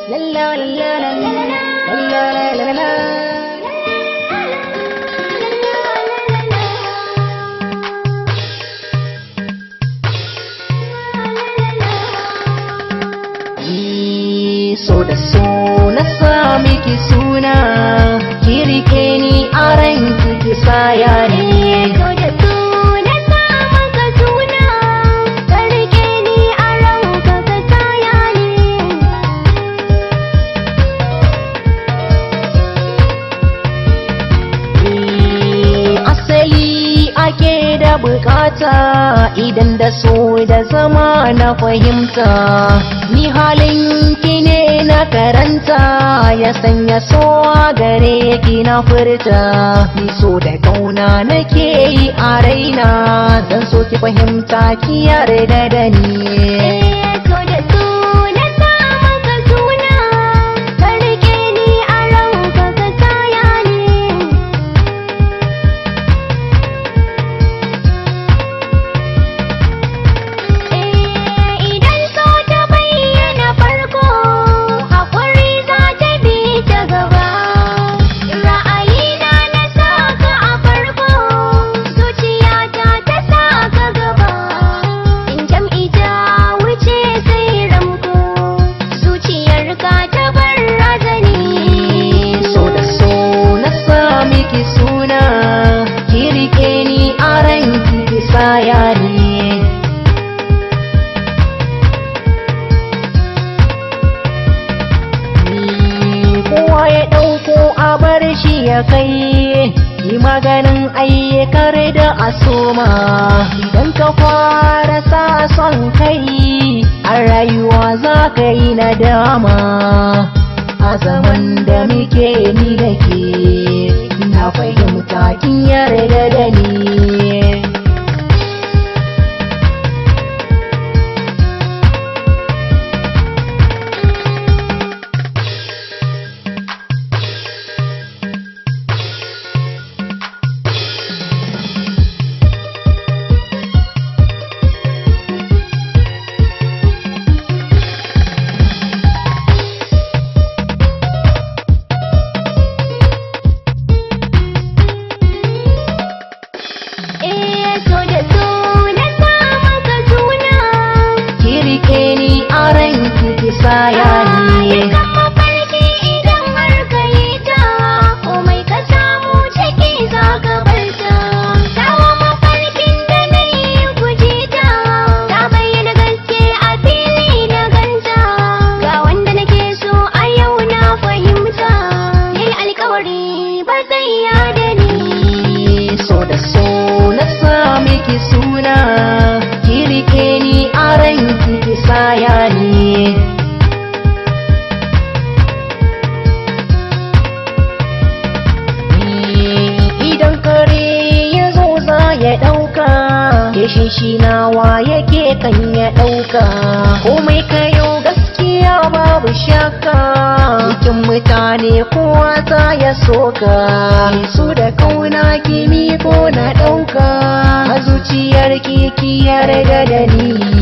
La la la la la la la la la. So da so na sa miki suna, ki rike ni a ranki ki saya ni. So da so na sa maka suna, ka rike ni a ranka ka saya ni. Asali ake da bukata idan da so da zama na fahimta, ni halin ki ne na karanta, ya sanya so a gare ki na furta. Ni so da kauna nake yi a raina, dan so ki fahimta ki yarda da ni. So da so na sa maka suna, ka rike ni a ranka ka saya ni. Idan so ta bayyana farko, haƙuri za ta bi ta gaba. Ra'ayina na saka a farko, zuciyata ta saka gaba. In jam'i ta wuce sai ramko, zuciyarka ta bar razani. So da so na sa miki suna, ki rike ni a ranki ki saya ni. Kowa ya ɗauko a bar shi ya kai, yi maganin ayyukar da a soma. Idan ka fara sa son kai, a rayuwa za ka yi nadama. A zaman da muke ni da ke, na fahimta kin yarda da ni. So da so na sa maka suna, Ki rike ni a ranki ki saya ni. dukkan mafarki idan har ka yi ta, komai ka samu ciki za ka bar ta. Tawa mafarkin da na yi guji ta, ta bayyana gaske a fili na ganta. Ga wanda nake so a yau na fahimta, yayi alkawari ba zai yada ni. So da so na sa miki suna, ki rike ni a ranki ki saya ni. Idan kare ya zo za ya ɗauka, ke shi nawa yake kan ya ɗauka. Komai kayo gaskiya babu shakka, cikin mutane kowa za ya soka. Su da kauna kimi ko na ɗauka, a zuciyar ki yarda da ni.